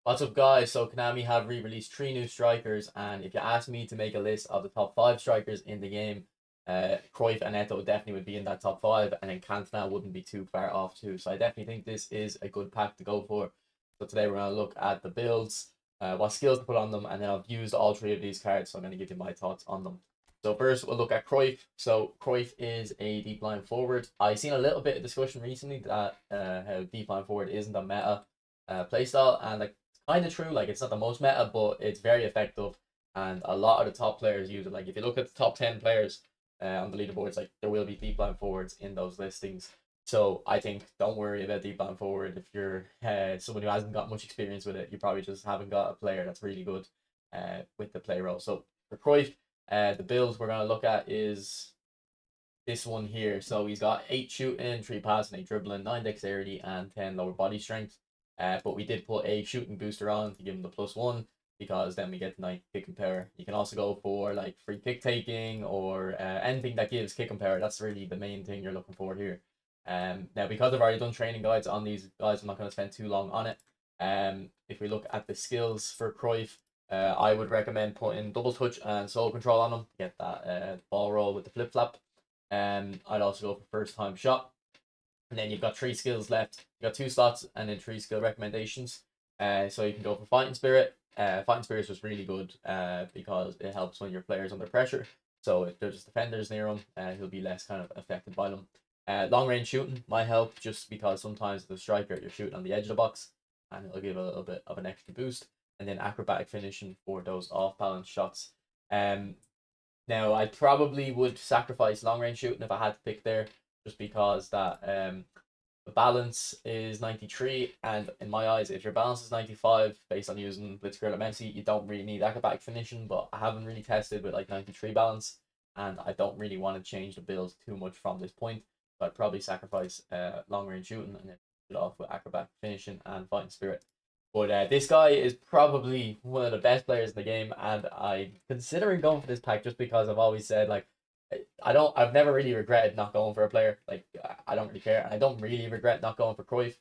What's up, guys? So Konami have re-released 3 new strikers, and if you ask me to make a list of the top 5 strikers in the game, Cryuff and Etoo definitely would be in that top 5, and then Cantona wouldn't be too far off too. So I definitely think this is a good pack to go for. So today we're going to look at the builds, what skills to put on them, and then I've used all 3 of these cards, so I'm going to give you my thoughts on them. So first we'll look at Cryuff. So Cryuff is a deep line forward. I've seen a little bit of discussion recently that how deep line forward isn't a meta playstyle, and like kind of true. Like, it's not the most meta, but it's very effective, and a lot of the top players use it. Like, if you look at the top 10 players on the leaderboards, like, there will be deep line forwards in those listings. So I think don't worry about deep line forward. If you're someone who hasn't got much experience with it, you probably just haven't got a player that's really good with the play role. So for Cryuff, the build we're going to look at is this one here. So he's got 8 shooting, 3 passing, 8 dribbling, 9 dexterity, and 10 lower body strength. But we did put a shooting booster on to give him the +1, because then we get the 9 kick and power. You can also go for like free kick taking or anything that gives kick and power. That's really the main thing you're looking for here. Now, because I've already done training guides on these guys, I'm not going to spend too long on it. If we look at the skills for Cryuff, I would recommend putting double touch and soul control on him to get that ball roll with the flip flap. I'd also go for first time shot. And then you've got 3 skills left. You've got 2 slots and then 3 skill recommendations. So you can go for Fighting Spirit. Fighting Spirit is just really good because it helps when your player's under pressure. So if there's defenders near him, he'll be less kind of affected by them. Long range shooting might help, just because sometimes the striker, you're shooting on the edge of the box, and it'll give a little bit of an extra boost. And then acrobatic finishing for those off balance shots. Now, I probably would sacrifice long range shooting if I had to pick there, just because that the balance is 93, and in my eyes, if your balance is 95 based on using Blitzkrieg or Messi, you don't really need acrobatic finishing. But I haven't really tested with like 93 balance, and I don't really want to change the build too much from this point. So I'd probably sacrifice long range shooting and then put it off with acrobatic finishing and fighting spirit. But this guy is probably one of the best players in the game, and I'm considering going for this pack just because I've always said, like, I've never really regretted not going for a player. Like, I don't really care, and I don't really regret not going for Cryuff,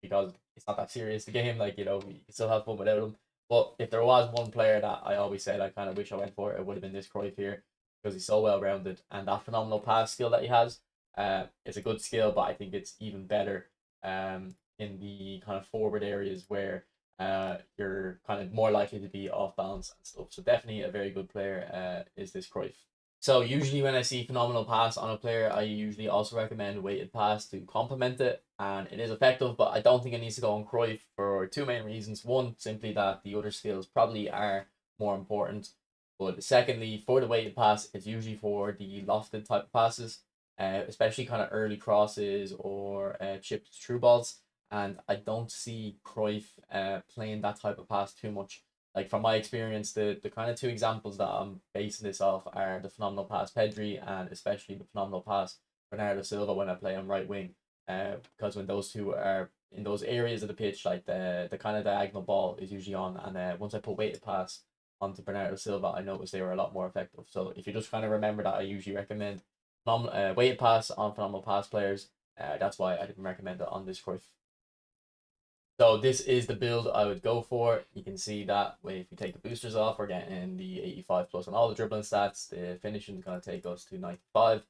because it's not that serious, the game. Like, you know, you can still have fun without him. But if there was one player that I always said I kind of wish I went for, it would have been this Cryuff here, because he's so well rounded, and that phenomenal pass skill that he has, it's a good skill, but I think it's even better in the kind of forward areas where you're kind of more likely to be off balance and stuff. So definitely a very good player is this Cryuff. So usually when I see phenomenal pass on a player, I usually also recommend weighted pass to complement it, and it is effective, but I don't think it needs to go on Cryuff for 2 main reasons. One, simply that the other skills probably are more important, but secondly, for the weighted pass, it's usually for the lofted type of passes, especially kind of early crosses or chipped through balls. And I don't see Cryuff playing that type of pass too much. Like, from my experience, the kind of 2 examples that I'm basing this off are the phenomenal pass Pedri, and especially the phenomenal pass Bernardo Silva when I play on right wing. Because when those 2 are in those areas of the pitch, like the kind of diagonal ball is usually on, and once I put weighted pass onto Bernardo Silva, I noticed they were a lot more effective. So if you just kind of remember that, I usually recommend weighted pass on phenomenal pass players. That's why I didn't recommend it on this Cryuff. So this is the build I would go for. You can see that if we take the boosters off, we're getting the 85 plus on all the dribbling stats. The finishing is going to take us to 95.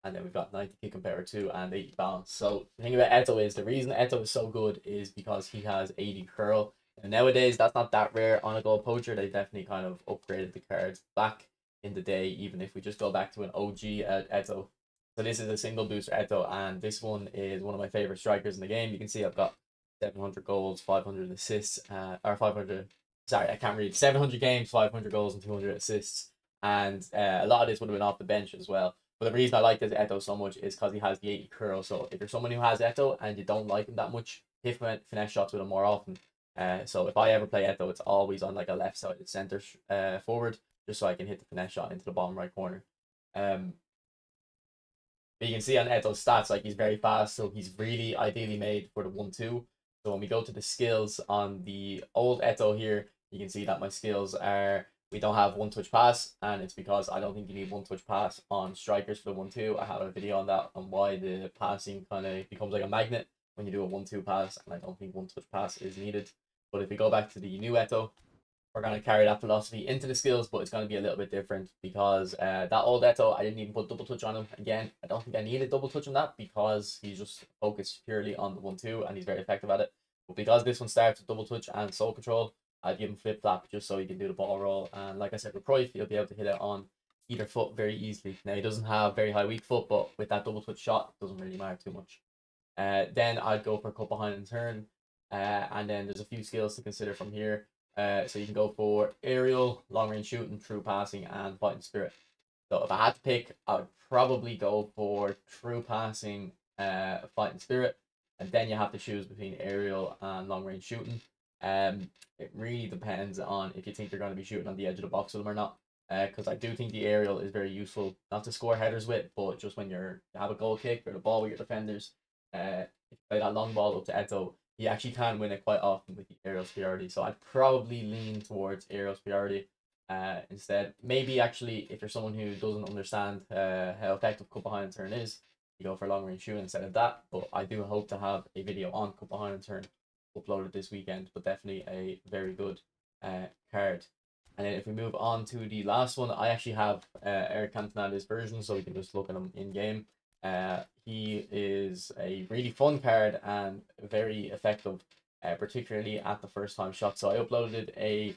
And then we've got 90 kick and power 2 and 80 balance. So the thing about Etoo is, the reason Etoo is so good is because he has 80 curl. And nowadays, that's not that rare on a goal poacher. They definitely kind of upgraded the cards back in the day, even if we just go back to an OG Etoo. So this is a single booster Etoo, and this one is one of my favorite strikers in the game. You can see I've got 700 goals, 500 assists, or 500, sorry, I can't read, 700 games, 500 goals, and 200 assists. And a lot of this would have been off the bench as well. But the reason I like this Etoo so much is because he has the 80 curl. So if you're someone who has Etoo and you don't like him that much, hit finesse shots with him more often. So if I ever play Etoo, it's always on like a left-sided center forward, just so I can hit the finesse shot into the bottom right corner. But you can see on Etoo's stats, like, he's very fast, so he's really ideally made for the 1-2. So when we go to the skills on the old Etoo here, you can see that my skills are, we don't have one-touch pass, and it's because I don't think you need one-touch pass on strikers for the 1-2. I have a video on that, on why the passing kind of becomes like a magnet when you do a 1-2 pass, and I don't think one-touch pass is needed. But if we go back to the new Etoo, we're going to carry that philosophy into the skills, but it's going to be a little bit different because that old Etoo, I didn't even put double touch on him. Again, I don't think I needed double touch on that because he's just focused purely on the 1-2 and he's very effective at it. But because this one starts with double touch and soul control, I'd give him flip flap just so he can do the ball roll. And like I said, with Cryuff, he'll be able to hit it on either foot very easily. Now, he doesn't have very high weak foot, but with that double touch shot, it doesn't really matter too much. Then I'd go for cut behind and turn. And then there's a few skills to consider from here. So you can go for aerial, long range shooting, true passing, and fighting spirit. So if I had to pick, I would probably go for true passing, fighting spirit, and then you have to choose between aerial and long range shooting. It really depends on if you think you're going to be shooting on the edge of the box with them or not. Because I do think the aerial is very useful, not to score headers with, but just when you have a goal kick or the ball with your defenders. If you play that long ball up to Etoo, you actually can win it quite often with the aerial superiority. So I'd probably lean towards aerial superiority instead. Maybe actually, if you're someone who doesn't understand how effective cut behind and turn is, you go for long range shooting instead of that. But I do hope to have a video on cut behind and turn uploaded this weekend. But definitely a very good card. And then if we move on to the last one, I actually have Eric Cantona's version, so we can just look at him in game. He is a really fun card and very effective, particularly at the first time shot. So I uploaded a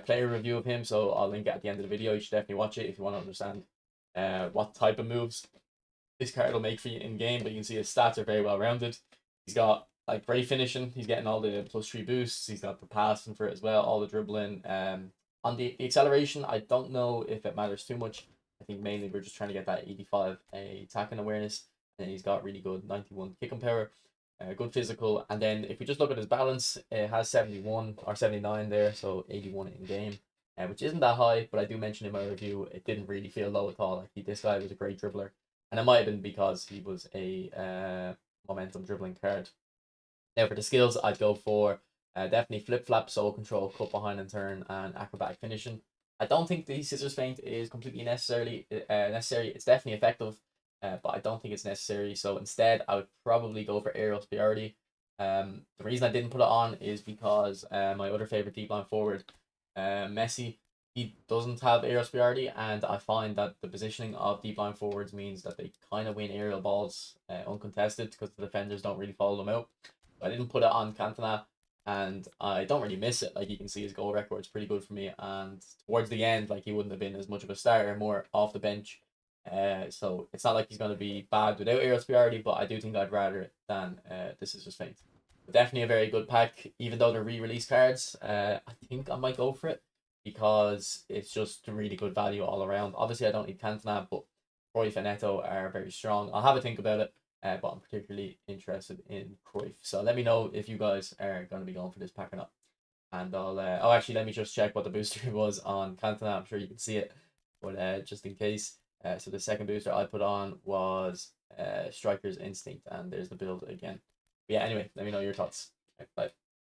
player review of him, so I'll link it at the end of the video. You should definitely watch it if you want to understand what type of moves this card will make for you in game. But you can see his stats are very well rounded. He's got like great finishing. He's getting all the +3 boosts. He's got the passing for it as well, all the dribbling. On the acceleration, I don't know if it matters too much. I think mainly we're just trying to get that 85 attacking awareness, and he's got really good 91 kicking power, good physical. And then if we just look at his balance, it has 71 or 79 there, so 81 in game, which isn't that high. But I do mention in my review, it didn't really feel low at all. Like this guy was a great dribbler, and it might have been because he was a momentum dribbling card. Now for the skills, I'd go for definitely flip flap, soul control, cut behind and turn, and acrobatic finishing. I don't think the scissors feint is completely necessary. It's definitely effective, but I don't think it's necessary. So instead, I would probably go for aerial superiority. The reason I didn't put it on is because my other favorite deep line forward, Messi, he doesn't have aerial superiority, and I find that the positioning of deep line forwards means that they kind of win aerial balls uncontested because the defenders don't really follow them out. I didn't put it on Cantona, and I don't really miss it. Like you can see, his goal record's pretty good for me, and towards the end, like he wouldn't have been as much of a starter, more off the bench. So it's not like he's going to be bad without aerial superiority, but I do think I'd rather it than this is just faint. But definitely a very good pack, even though they're re-release cards. I think I might go for it because it's just a really good value all around. Obviously, I don't need Cantona, but Cryuff and Etoo are very strong. I'll have a think about it. But I'm particularly interested in Cryuff. So let me know if you guys are going to be going for this pack or not. And I'll... oh, actually, let me just check what the booster was on Cantona. I'm sure you can see it. But just in case. So the second booster I put on was Striker's Instinct. And there's the build again. But yeah, anyway, let me know your thoughts. Bye.